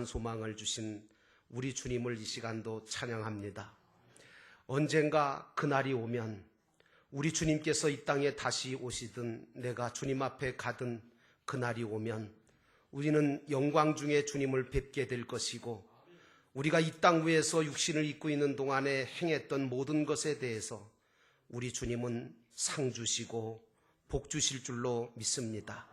소망을 주신 우리 주님을 이 시간도 찬양합니다. 언젠가 그날이 오면 우리 주님께서 이 땅에 다시 오시든 내가 주님 앞에 가든 그날이 오면 우리는 영광 중에 주님을 뵙게 될 것이고, 우리가 이 땅 위에서 육신을 입고 있는 동안에 행했던 모든 것에 대해서 우리 주님은 상 주시고 복 주실 줄로 믿습니다.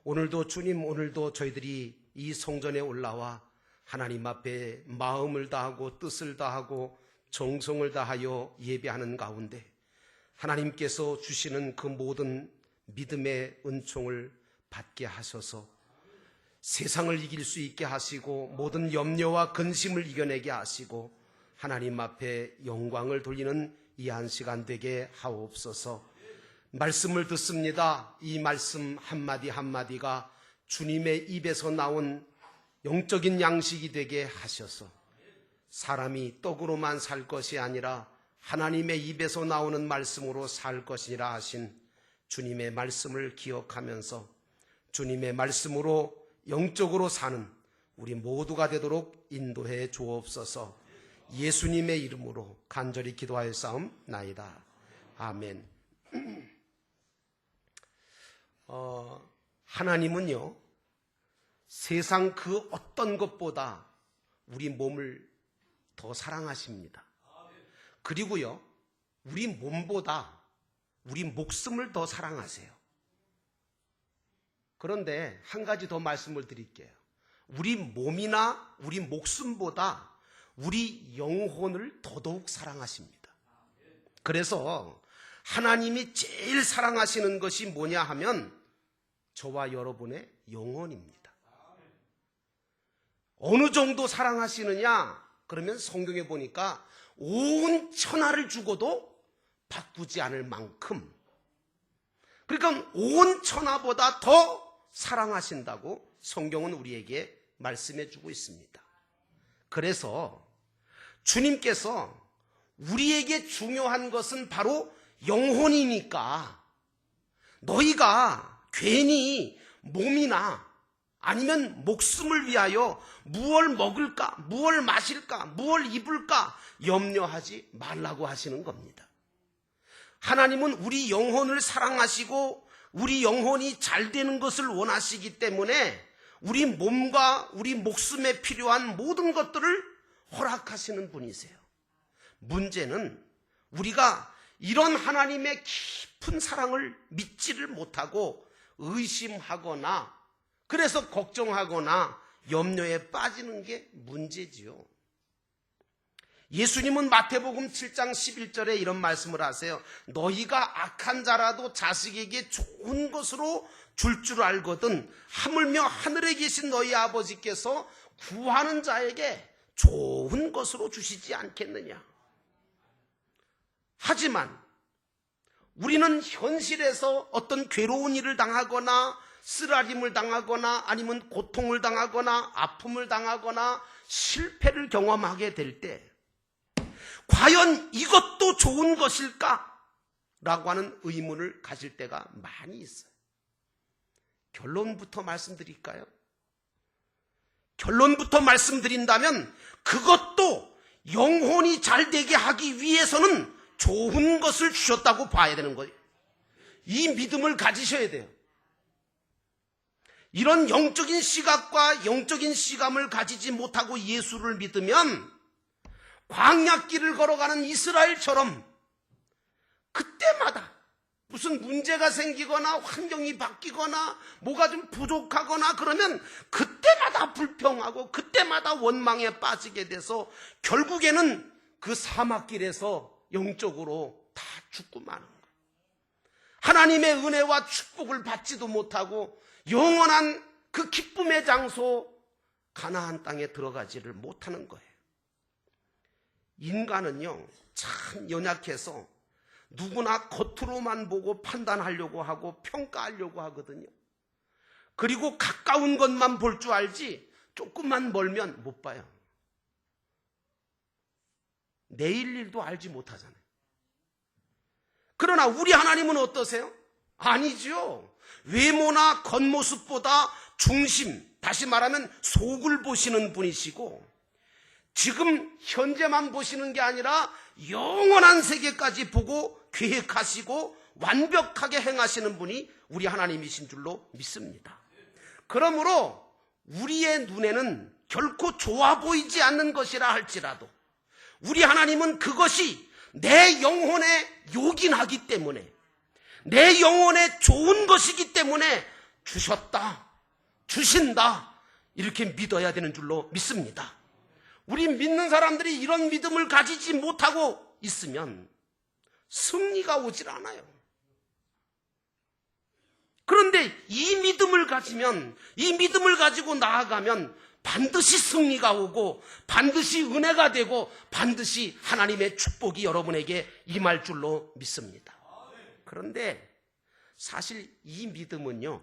오늘도 주님, 오늘도 저희들이 이 성전에 올라와 하나님 앞에 마음을 다하고 뜻을 다하고 정성을 다하여 예배하는 가운데 하나님께서 주시는 그 모든 믿음의 은총을 받게 하셔서 세상을 이길 수 있게 하시고 모든 염려와 근심을 이겨내게 하시고 하나님 앞에 영광을 돌리는 이 한 시간 되게 하옵소서. 말씀을 듣습니다. 이 말씀 한마디 한마디가 주님의 입에서 나온 영적인 양식이 되게 하셔서 사람이 떡으로만 살 것이 아니라 하나님의 입에서 나오는 말씀으로 살 것이라 하신 주님의 말씀을 기억하면서 주님의 말씀으로 영적으로 사는 우리 모두가 되도록 인도해 주옵소서. 예수님의 이름으로 간절히 기도하였사옵나이다. 아멘. 하나님은요, 세상 그 어떤 것보다 우리 몸을 더 사랑하십니다. 그리고요, 우리 몸보다 우리 목숨을 더 사랑하세요. 그런데 한 가지 더 말씀을 드릴게요. 우리 몸이나 우리 목숨보다 우리 영혼을 더더욱 사랑하십니다. 그래서 하나님이 제일 사랑하시는 것이 뭐냐 하면 저와 여러분의 영혼입니다. 어느 정도 사랑하시느냐? 그러면 성경에 보니까 온 천하를 주고도 바꾸지 않을 만큼, 그러니까 온 천하보다 더 사랑하신다고 성경은 우리에게 말씀해 주고 있습니다. 그래서 주님께서 우리에게 중요한 것은 바로 영혼이니까 너희가 괜히 몸이나 아니면 목숨을 위하여 무엇을 먹을까, 무엇을 마실까, 무엇을 입을까 염려하지 말라고 하시는 겁니다. 하나님은 우리 영혼을 사랑하시고 우리 영혼이 잘 되는 것을 원하시기 때문에 우리 몸과 우리 목숨에 필요한 모든 것들을 허락하시는 분이세요. 문제는 우리가 이런 하나님의 깊은 사랑을 믿지를 못하고 의심하거나 그래서 걱정하거나 염려에 빠지는 게 문제지요. 예수님은 마태복음 7장 11절에 이런 말씀을 하세요. 너희가 악한 자라도 자식에게 좋은 것으로 줄 줄 알거든 하물며 하늘에 계신 너희 아버지께서 구하는 자에게 좋은 것으로 주시지 않겠느냐. 하지만 우리는 현실에서 어떤 괴로운 일을 당하거나 쓰라림을 당하거나 아니면 고통을 당하거나 아픔을 당하거나 실패를 경험하게 될 때 과연 이것도 좋은 것일까? 라고 하는 의문을 가질 때가 많이 있어요. 결론부터 말씀드릴까요? 결론부터 말씀드린다면 그것도 영혼이 잘 되게 하기 위해서는 좋은 것을 주셨다고 봐야 되는 거예요. 이 믿음을 가지셔야 돼요. 이런 영적인 시각과 영적인 시감을 가지지 못하고 예수를 믿으면 광야길을 걸어가는 이스라엘처럼 그때마다 무슨 문제가 생기거나 환경이 바뀌거나 뭐가 좀 부족하거나 그러면 그때마다 불평하고 그때마다 원망에 빠지게 돼서 결국에는 그 사막길에서 영적으로 다 죽고 마는 거예요. 하나님의 은혜와 축복을 받지도 못하고 영원한 그 기쁨의 장소 가나안 땅에 들어가지를 못하는 거예요. 인간은요 참 연약해서 누구나 겉으로만 보고 판단하려고 하고 평가하려고 하거든요. 그리고 가까운 것만 볼 줄 알지 조금만 멀면 못 봐요. 내일 일도 알지 못하잖아요. 그러나 우리 하나님은 어떠세요? 아니죠. 외모나 겉모습보다 중심, 다시 말하면 속을 보시는 분이시고, 지금 현재만 보시는 게 아니라 영원한 세계까지 보고 계획하시고 완벽하게 행하시는 분이 우리 하나님이신 줄로 믿습니다. 그러므로 우리의 눈에는 결코 좋아 보이지 않는 것이라 할지라도 우리 하나님은 그것이 내 영혼에 요긴하기 때문에, 내 영혼에 좋은 것이기 때문에 주셨다, 주신다, 이렇게 믿어야 되는 줄로 믿습니다. 우리 믿는 사람들이 이런 믿음을 가지지 못하고 있으면 승리가 오질 않아요. 그런데 이 믿음을 가지면, 이 믿음을 가지고 나아가면 반드시 승리가 오고 반드시 은혜가 되고 반드시 하나님의 축복이 여러분에게 임할 줄로 믿습니다. 그런데 사실 이 믿음은요,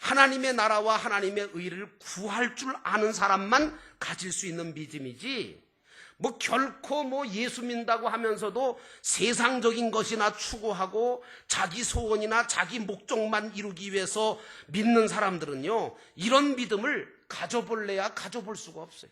하나님의 나라와 하나님의 의를 구할 줄 아는 사람만 가질 수 있는 믿음이지, 결코 예수 믿는다고 하면서도 세상적인 것이나 추구하고 자기 소원이나 자기 목적만 이루기 위해서 믿는 사람들은요, 이런 믿음을 가져볼래야 가져볼 수가 없어요.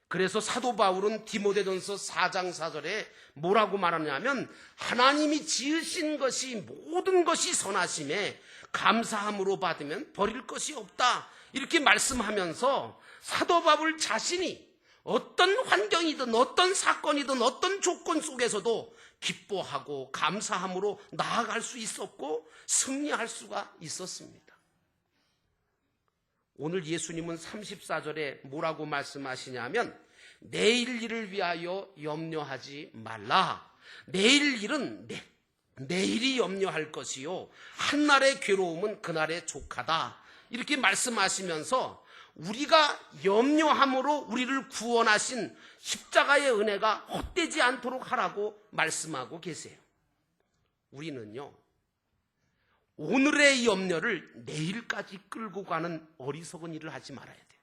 그래서 사도 바울은 디모데전서 4장 4절에 뭐라고 말하냐면, 하나님이 지으신 것이 모든 것이 선하심에 감사함으로 받으면 버릴 것이 없다, 이렇게 말씀하면서 사도 바울 자신이 어떤 환경이든 어떤 사건이든 어떤 조건 속에서도 기뻐하고 감사함으로 나아갈 수 있었고 승리할 수가 있었습니다. 오늘 예수님은 34절에 뭐라고 말씀하시냐면, 내일 일을 위하여 염려하지 말라. 내일 일은 내일이 염려할 것이요, 한날의 괴로움은 그날의 족하다, 이렇게 말씀하시면서 우리가 염려함으로 우리를 구원하신 십자가의 은혜가 헛되지 않도록 하라고 말씀하고 계세요. 우리는요, 오늘의 염려를 내일까지 끌고 가는 어리석은 일을 하지 말아야 돼요.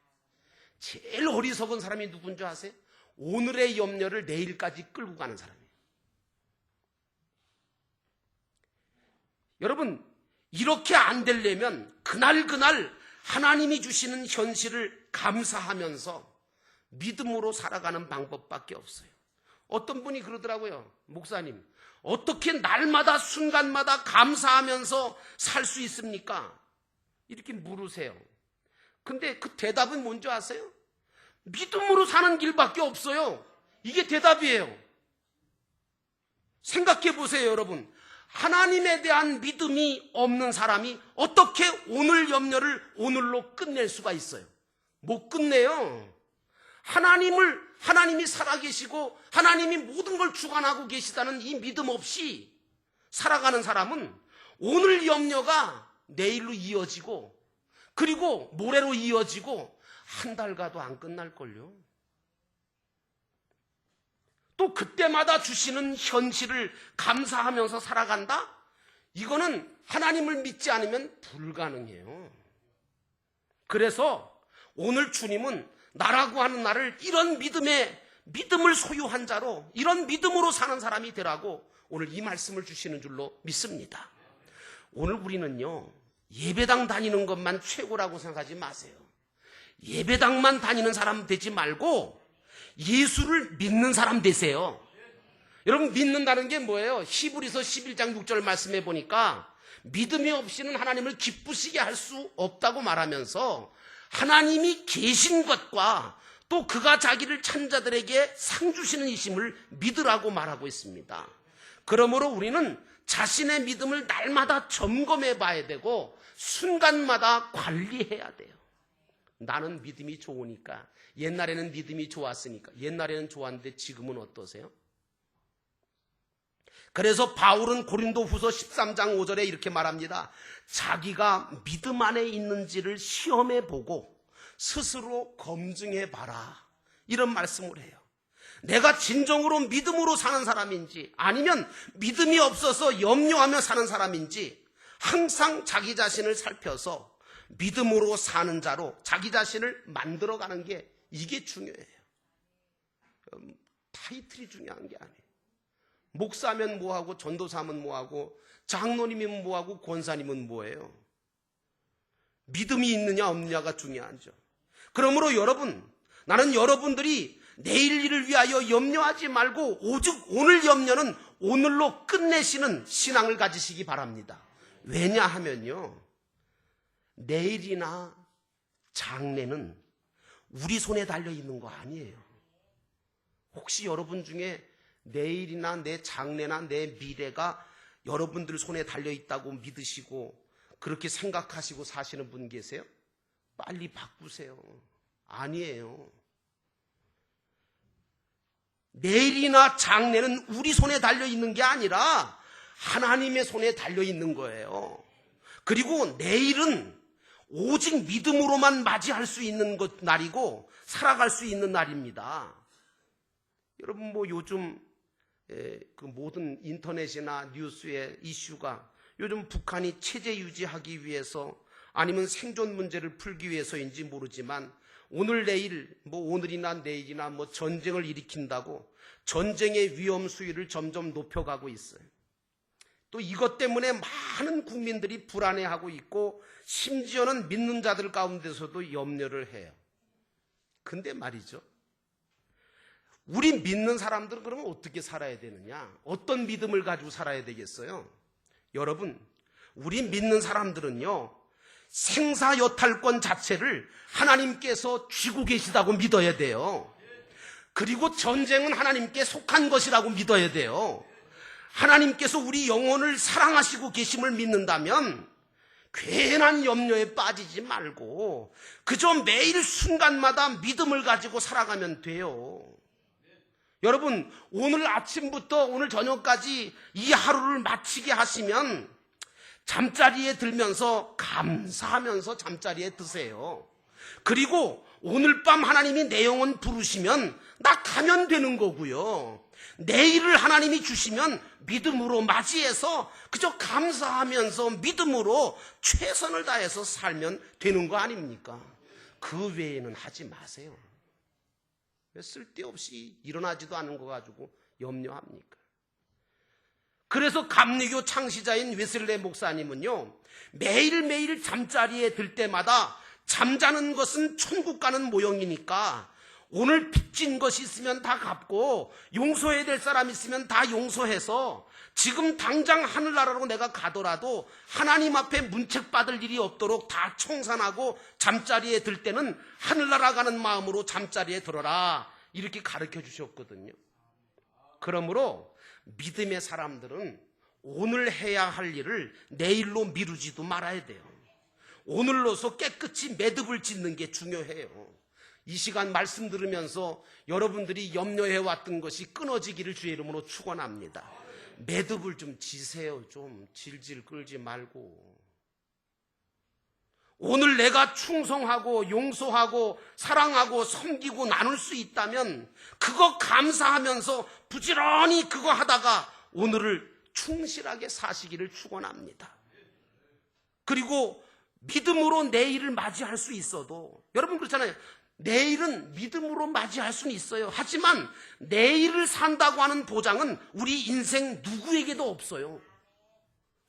제일 어리석은 사람이 누군지 아세요? 오늘의 염려를 내일까지 끌고 가는 사람이에요. 여러분, 이렇게 안 되려면 그날 하나님이 주시는 현실을 감사하면서 믿음으로 살아가는 방법밖에 없어요. 어떤 분이 그러더라고요. 목사님, 어떻게 날마다 순간마다 감사하면서 살 수 있습니까? 이렇게 물으세요. 근데 그 대답은 뭔지 아세요? 믿음으로 사는 길밖에 없어요. 이게 대답이에요. 생각해 보세요, 여러분. 하나님에 대한 믿음이 없는 사람이 어떻게 오늘 염려를 오늘로 끝낼 수가 있어요? 못 끝내요. 하나님이 살아계시고 하나님이 모든 걸 주관하고 계시다는 이 믿음 없이 살아가는 사람은 오늘 염려가 내일로 이어지고, 그리고 모레로 이어지고 한 달 가도 안 끝날걸요. 또 그때마다 주시는 현실을 감사하면서 살아간다? 이거는 하나님을 믿지 않으면 불가능해요. 그래서 오늘 주님은 나라고 하는 나를 이런 믿음을 소유한 자로, 이런 믿음으로 사는 사람이 되라고 오늘 이 말씀을 주시는 줄로 믿습니다. 오늘 우리는요, 예배당 다니는 것만 최고라고 생각하지 마세요. 예배당만 다니는 사람 되지 말고 예수를 믿는 사람 되세요. 여러분, 믿는다는 게 뭐예요? 히브리서 11장 6절 말씀해 보니까 믿음이 없이는 하나님을 기쁘시게 할 수 없다고 말하면서 하나님이 계신 것과 또 그가 자기를 찾는 자들에게 상 주시는 이심을 믿으라고 말하고 있습니다. 그러므로 우리는 자신의 믿음을 날마다 점검해 봐야 되고 순간마다 관리해야 돼요. 나는 믿음이 좋으니까, 옛날에는 믿음이 좋았으니까, 옛날에는 좋았는데 지금은 어떠세요? 그래서 바울은 고린도후서 13장 5절에 이렇게 말합니다. 자기가 믿음 안에 있는지를 시험해 보고 스스로 검증해 봐라, 이런 말씀을 해요. 내가 진정으로 믿음으로 사는 사람인지 아니면 믿음이 없어서 염려하며 사는 사람인지 항상 자기 자신을 살펴서 믿음으로 사는 자로 자기 자신을 만들어가는 게, 이게 중요해요. 타이틀이 중요한 게 아니에요. 목사면 뭐하고 전도사면 뭐하고 장로님이면 뭐하고 권사님은 뭐예요? 믿음이 있느냐 없느냐가 중요하죠. 그러므로 여러분, 나는 여러분들이 내일 일을 위하여 염려하지 말고 오직 오늘 염려는 오늘로 끝내시는 신앙을 가지시기 바랍니다. 왜냐하면요, 내일이나 장래는 우리 손에 달려있는 거 아니에요. 혹시 여러분 중에 내일이나 내 장래나 내 미래가 여러분들 손에 달려있다고 믿으시고 그렇게 생각하시고 사시는 분 계세요? 빨리 바꾸세요. 아니에요. 내일이나 장래는 우리 손에 달려있는 게 아니라 하나님의 손에 달려있는 거예요. 그리고 내일은 오직 믿음으로만 맞이할 수 있는 날이고 살아갈 수 있는 날입니다. 여러분, 요즘 그 모든 인터넷이나 뉴스의 이슈가 요즘 북한이 체제 유지하기 위해서 아니면 생존 문제를 풀기 위해서인지 모르지만 오늘 내일 오늘이나 내일이나 전쟁을 일으킨다고 전쟁의 위험 수위를 점점 높여가고 있어요. 또 이것 때문에 많은 국민들이 불안해하고 있고 심지어는 믿는 자들 가운데서도 염려를 해요. 근데 말이죠, 우리 믿는 사람들은 그러면 어떻게 살아야 되느냐? 어떤 믿음을 가지고 살아야 되겠어요? 여러분, 우리 믿는 사람들은요, 생사여탈권 자체를 하나님께서 쥐고 계시다고 믿어야 돼요. 그리고 전쟁은 하나님께 속한 것이라고 믿어야 돼요. 하나님께서 우리 영혼을 사랑하시고 계심을 믿는다면 괜한 염려에 빠지지 말고 그저 매일 순간마다 믿음을 가지고 살아가면 돼요. 여러분, 오늘 아침부터 오늘 저녁까지 이 하루를 마치게 하시면 잠자리에 들면서 감사하면서 잠자리에 드세요. 그리고 오늘 밤 하나님이 내 영혼 부르시면 나 가면 되는 거고요. 내일을 하나님이 주시면 믿음으로 맞이해서 그저 감사하면서 믿음으로 최선을 다해서 살면 되는 거 아닙니까? 그 외에는 하지 마세요. 왜 쓸데없이 일어나지도 않은 거 가지고 염려합니까? 그래서 감리교 창시자인 웨슬레 목사님은요, 매일매일 잠자리에 들 때마다 잠자는 것은 천국 가는 모형이니까 오늘 빚진 것이 있으면 다 갚고 용서해야 될 사람 있으면 다 용서해서 지금 당장 하늘나라로 내가 가더라도 하나님 앞에 문책받을 일이 없도록 다 청산하고 잠자리에 들 때는 하늘나라 가는 마음으로 잠자리에 들어라, 이렇게 가르쳐 주셨거든요. 그러므로 믿음의 사람들은 오늘 해야 할 일을 내일로 미루지도 말아야 돼요. 오늘로서 깨끗이 매듭을 짓는 게 중요해요. 이 시간 말씀 들으면서 여러분들이 염려해왔던 것이 끊어지기를 주의 이름으로 축원합니다. 매듭을 좀 지세요. 좀 질질 끌지 말고. 오늘 내가 충성하고 용서하고 사랑하고 섬기고 나눌 수 있다면 그거 감사하면서 부지런히 그거 하다가 오늘을 충실하게 사시기를 축원합니다. 그리고 믿음으로 내일을 맞이할 수 있어도, 여러분 그렇잖아요. 내일은 믿음으로 맞이할 수는 있어요. 하지만 내일을 산다고 하는 보장은 우리 인생 누구에게도 없어요.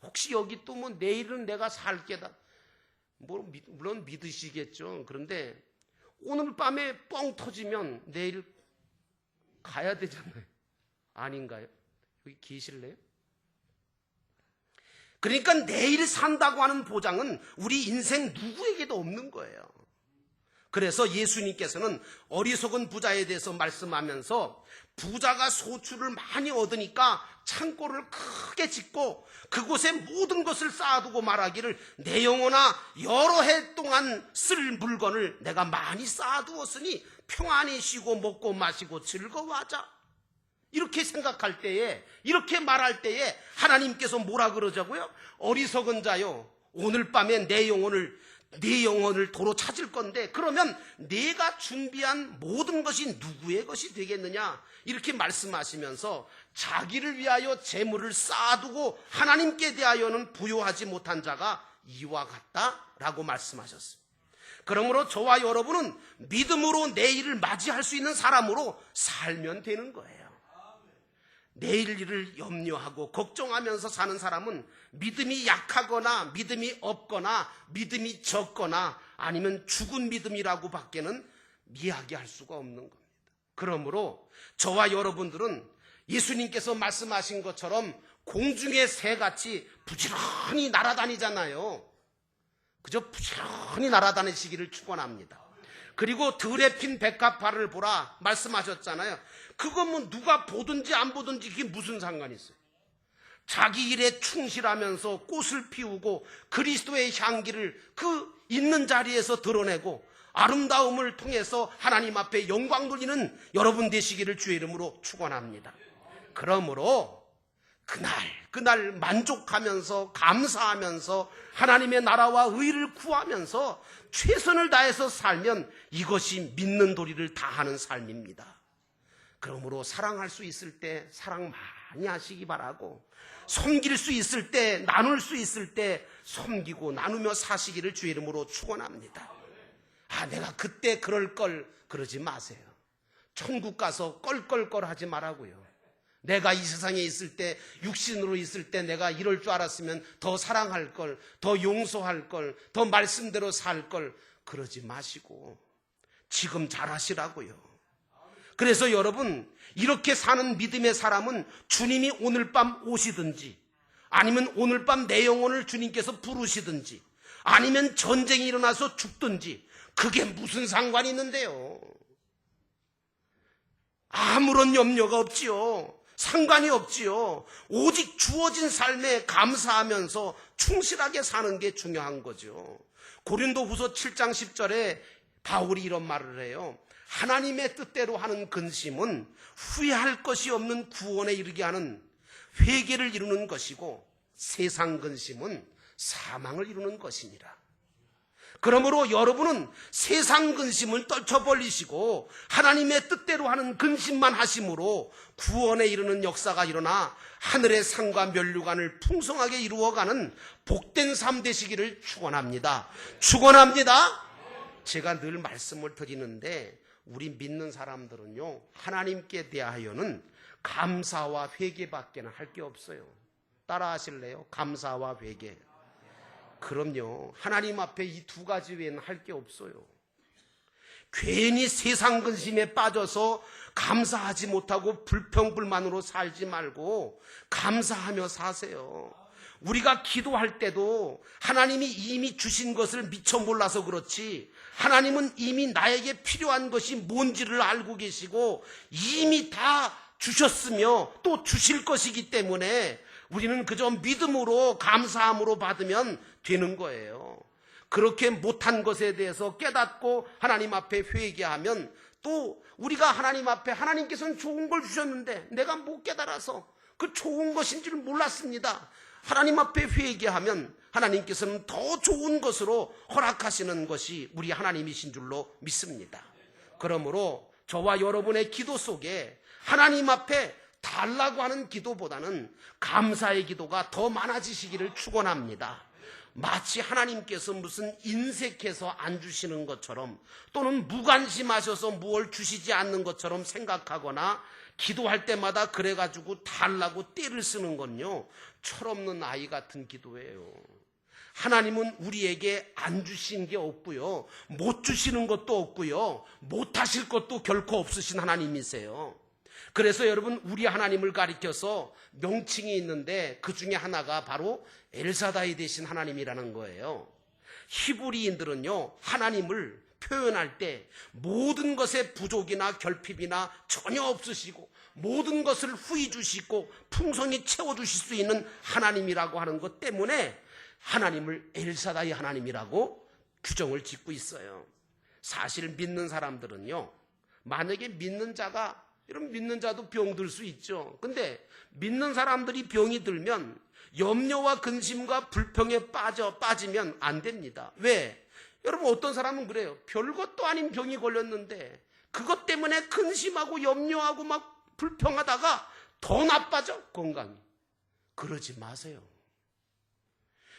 혹시 여기 또 내일은 내가 살 게다, 물론 믿으시겠죠. 그런데 오늘 밤에 뻥 터지면 내일 가야 되잖아요. 아닌가요? 여기 계실래요? 그러니까 내일 산다고 하는 보장은 우리 인생 누구에게도 없는 거예요. 그래서 예수님께서는 어리석은 부자에 대해서 말씀하면서 부자가 소출을 많이 얻으니까 창고를 크게 짓고 그곳에 모든 것을 쌓아두고 말하기를 내 영혼아 여러 해 동안 쓸 물건을 내가 많이 쌓아두었으니 평안히 쉬고 먹고 마시고 즐거워하자. 이렇게 생각할 때에, 이렇게 말할 때에 하나님께서 뭐라 그러자고요? 어리석은 자요, 오늘 밤에 네 영혼을 도로 찾을 건데 그러면 네가 준비한 모든 것이 누구의 것이 되겠느냐, 이렇게 말씀하시면서 자기를 위하여 재물을 쌓아두고 하나님께 대하여는 부요하지 못한 자가 이와 같다라고 말씀하셨습니다. 그러므로 저와 여러분은 믿음으로 내일을 맞이할 수 있는 사람으로 살면 되는 거예요. 내일 일을 염려하고 걱정하면서 사는 사람은 믿음이 약하거나 믿음이 없거나 믿음이 적거나 아니면 죽은 믿음이라고 밖에는 이야기할 수가 없는 겁니다. 그러므로 저와 여러분들은 예수님께서 말씀하신 것처럼 공중의 새같이 부지런히 날아다니잖아요. 그저 부지런히 날아다니시기를 축원합니다. 그리고 들에 핀 백합화를 보라 말씀하셨잖아요. 그건 뭐 누가 보든지 안 보든지 그게 무슨 상관이 있어요. 자기 일에 충실하면서 꽃을 피우고 그리스도의 향기를 그 있는 자리에서 드러내고 아름다움을 통해서 하나님 앞에 영광 돌리는 여러분 되시기를 주의 이름으로 축원합니다. 그러므로 그날 만족하면서 감사하면서 하나님의 나라와 의를 구하면서 최선을 다해서 살면 이것이 믿는 도리를 다하는 삶입니다. 그러므로 사랑할 수 있을 때 사랑 많이 하시기 바라고, 섬길 수 있을 때, 나눌 수 있을 때 섬기고 나누며 사시기를 주의 이름으로 축원합니다. 내가 그때 그럴 걸 그러지 마세요. 천국 가서 껄껄껄 하지 말라고요. 내가 이 세상에 있을 때, 육신으로 있을 때 내가 이럴 줄 알았으면 더 사랑할 걸, 더 용서할 걸, 더 말씀대로 살 걸 그러지 마시고 지금 잘하시라고요. 그래서 여러분, 이렇게 사는 믿음의 사람은 주님이 오늘 밤 오시든지 아니면 오늘 밤 내 영혼을 주님께서 부르시든지 아니면 전쟁이 일어나서 죽든지 그게 무슨 상관이 있는데요. 아무런 염려가 없지요. 상관이 없지요. 오직 주어진 삶에 감사하면서 충실하게 사는 게 중요한 거죠. 고린도후서 7장 10절에 바울이 이런 말을 해요. 하나님의 뜻대로 하는 근심은 후회할 것이 없는 구원에 이르게 하는 회개를 이루는 것이고 세상 근심은 사망을 이루는 것이니라. 그러므로 여러분은 세상 근심을 떨쳐버리시고 하나님의 뜻대로 하는 근심만 하심으로 구원에 이르는 역사가 일어나 하늘의 상과 면류관을 풍성하게 이루어가는 복된 삶 되시기를 축원합니다. 축원합니다. 제가 늘 말씀을 드리는데 우리 믿는 사람들은요, 하나님께 대하여는 감사와 회개밖에는 할 게 없어요. 따라 하실래요? 감사와 회개. 그럼요. 하나님 앞에 이 두 가지 외에는 할 게 없어요. 괜히 세상 근심에 빠져서 감사하지 못하고 불평불만으로 살지 말고 감사하며 사세요. 우리가 기도할 때도 하나님이 이미 주신 것을 미처 몰라서 그렇지 하나님은 이미 나에게 필요한 것이 뭔지를 알고 계시고 이미 다 주셨으며 또 주실 것이기 때문에 우리는 그저 믿음으로 감사함으로 받으면 되는 거예요. 그렇게 못한 것에 대해서 깨닫고 하나님 앞에 회개하면 또 우리가 하나님 앞에 하나님께서는 좋은 걸 주셨는데 내가 못 깨달아서 그 좋은 것인 줄 몰랐습니다. 하나님 앞에 회개하면 하나님께서는 더 좋은 것으로 허락하시는 것이 우리 하나님이신 줄로 믿습니다. 그러므로 저와 여러분의 기도 속에 하나님 앞에 달라고 하는 기도보다는 감사의 기도가 더 많아지시기를 축원합니다. 마치 하나님께서 무슨 인색해서 안 주시는 것처럼 또는 무관심하셔서 무엇을 주시지 않는 것처럼 생각하거나 기도할 때마다 그래가지고 달라고 떼를 쓰는 건요, 철없는 아이 같은 기도예요. 하나님은 우리에게 안 주신 게 없고요, 못 주시는 것도 없고요, 못 하실 것도 결코 없으신 하나님이세요. 그래서 여러분, 우리 하나님을 가리켜서 명칭이 있는데 그 중에 하나가 바로 엘사다이 되신 하나님이라는 거예요. 히브리인들은요, 하나님을 표현할 때 모든 것에 부족이나 결핍이나 전혀 없으시고 모든 것을 후히 주시고 풍성히 채워주실 수 있는 하나님이라고 하는 것 때문에 하나님을 엘사다이 하나님이라고 규정을 짓고 있어요. 사실 믿는 사람들은요, 만약에 믿는 자가, 여러분 믿는 자도 병들 수 있죠. 근데 믿는 사람들이 병이 들면 염려와 근심과 불평에 빠지면 안 됩니다. 왜? 여러분 어떤 사람은 그래요. 별것도 아닌 병이 걸렸는데 그것 때문에 근심하고 염려하고 막 불평하다가 더 나빠져, 건강이. 그러지 마세요.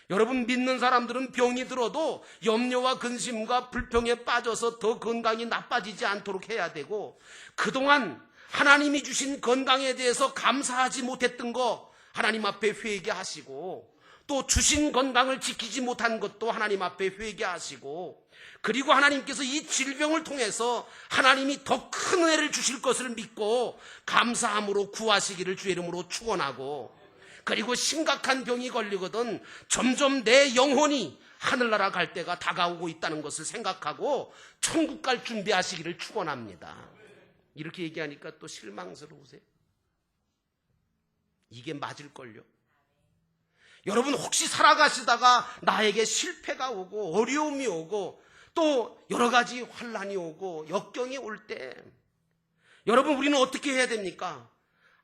여러분 믿는 사람들은 병이 들어도 염려와 근심과 불평에 빠져서 더 건강이 나빠지지 않도록 해야 되고, 그동안 하나님이 주신 건강에 대해서 감사하지 못했던 거 하나님 앞에 회개하시고, 또 주신 건강을 지키지 못한 것도 하나님 앞에 회개하시고, 그리고 하나님께서 이 질병을 통해서 하나님이 더 큰 은혜를 주실 것을 믿고 감사함으로 구하시기를 주의 이름으로 축원하고, 그리고 심각한 병이 걸리거든 점점 내 영혼이 하늘나라 갈 때가 다가오고 있다는 것을 생각하고 천국 갈 준비하시기를 축원합니다. 이렇게 얘기하니까 또 실망스러우세요? 이게 맞을걸요? 여러분, 혹시 살아가시다가 나에게 실패가 오고 어려움이 오고 또 여러 가지 환난이 오고 역경이 올 때 여러분, 우리는 어떻게 해야 됩니까?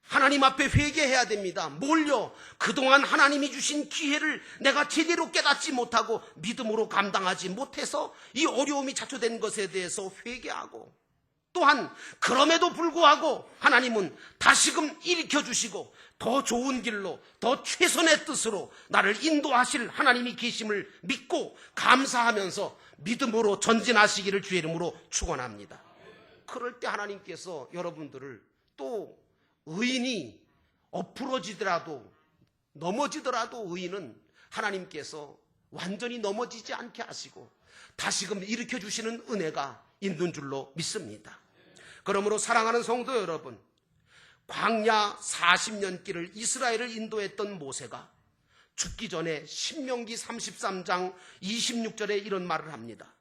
하나님 앞에 회개해야 됩니다. 뭘요? 그동안 하나님이 주신 기회를 내가 제대로 깨닫지 못하고 믿음으로 감당하지 못해서 이 어려움이 자초된 것에 대해서 회개하고, 또한 그럼에도 불구하고 하나님은 다시금 일으켜주시고 더 좋은 길로, 더 최선의 뜻으로 나를 인도하실 하나님이 계심을 믿고 감사하면서 믿음으로 전진하시기를 주의 이름으로 축원합니다. 그럴 때 하나님께서 여러분들을 또 의인이 엎으러지더라도 넘어지더라도 의인은 하나님께서 완전히 넘어지지 않게 하시고 다시금 일으켜주시는 은혜가 있는 줄로 믿습니다. 그러므로 사랑하는 성도 여러분, 광야 40년 길을 이스라엘을 인도했던 모세가 죽기 전에 신명기 33장 26절에 이런 말을 합니다.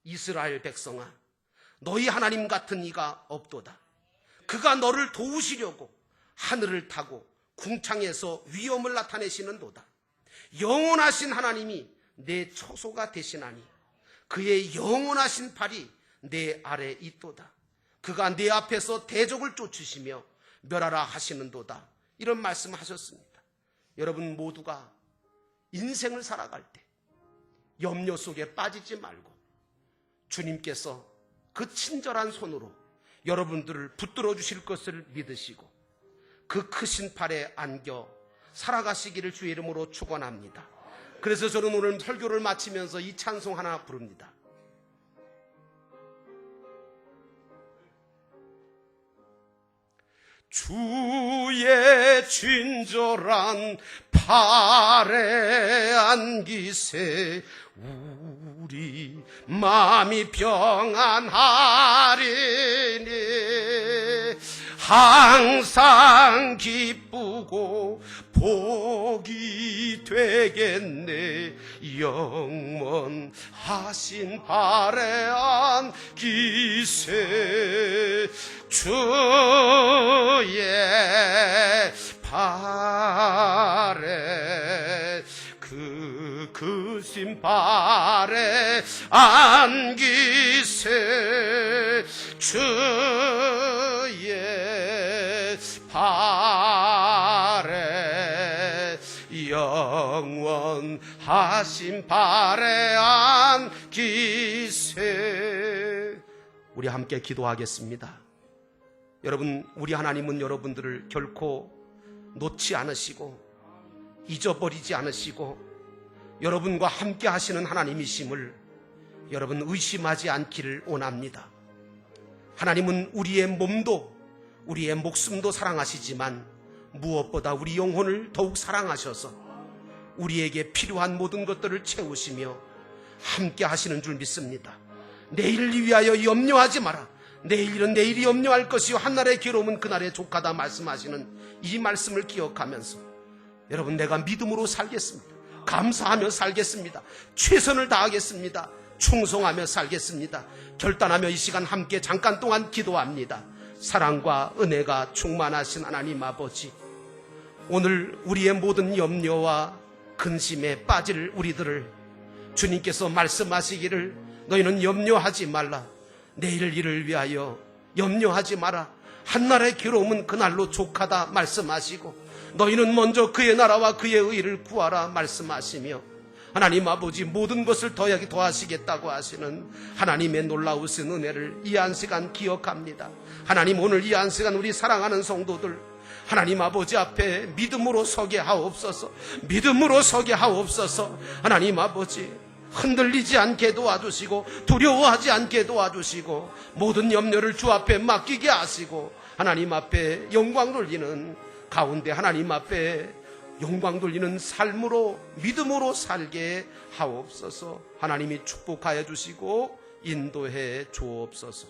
이스라엘 백성아, 너희 하나님 같은 이가 없도다. 그가 너를 도우시려고 하늘을 타고 궁창에서 위엄을 나타내시는도다. 영원하신 하나님이 내 처소가 되시나니 그의 영원하신 팔이 내 아래 있도다. 그가 내 앞에서 대적을 쫓으시며 멸하라 하시는도다. 이런 말씀하셨습니다. 여러분 모두가 인생을 살아갈 때 염려 속에 빠지지 말고 주님께서 그 친절한 손으로 여러분들을 붙들어 주실 것을 믿으시고 그 크신 팔에 안겨 살아가시기를 주의 이름으로 축원합니다. 그래서 저는 오늘 설교를 마치면서 이 찬송 하나 부릅니다. 주의 친절한 팔에 안기세 우리 마음이 평안하리니 항상 기쁘고 복이 되겠네. 영원하신 팔에 안기세 주의 팔에 그 크신 팔에 안기세 주의 팔에 영원하신 팔에 안기세. 우리 함께 기도하겠습니다. 여러분, 우리 하나님은 여러분들을 결코 놓지 않으시고 잊어버리지 않으시고 여러분과 함께 하시는 하나님이심을 여러분 의심하지 않기를 원합니다. 하나님은 우리의 몸도 우리의 목숨도 사랑하시지만 무엇보다 우리 영혼을 더욱 사랑하셔서 우리에게 필요한 모든 것들을 채우시며 함께 하시는 줄 믿습니다. 내일을 위하여 염려하지 마라. 내일 일은 내일이 염려할 것이요 한날의 괴로움은 그날의 족하다 말씀하시는 이 말씀을 기억하면서 여러분, 내가 믿음으로 살겠습니다. 감사하며 살겠습니다. 최선을 다하겠습니다. 충성하며 살겠습니다. 결단하며 이 시간 함께 잠깐 동안 기도합니다. 사랑과 은혜가 충만하신 하나님 아버지, 오늘 우리의 모든 염려와 근심에 빠질 우리들을 주님께서 말씀하시기를 너희는 염려하지 말라. 내일 일을 위하여 염려하지 마라. 한날의 괴로움은 그날로 족하다 말씀하시고 너희는 먼저 그의 나라와 그의 의를 구하라 말씀하시며 하나님 아버지 모든 것을 더하시겠다고 하시는 하나님의 놀라우신 은혜를 이 한 시간 기억합니다. 하나님, 오늘 이 한 시간 우리 사랑하는 성도들 하나님 아버지 앞에 믿음으로 서게 하옵소서. 믿음으로 서게 하옵소서. 하나님 아버지, 흔들리지 않게 도와주시고 두려워하지 않게 도와주시고 모든 염려를 주 앞에 맡기게 하시고 하나님 앞에 영광 돌리는 가운데 하나님 앞에 영광 돌리는 삶으로 믿음으로 살게 하옵소서. 하나님이 축복하여 주시고 인도해 주옵소서.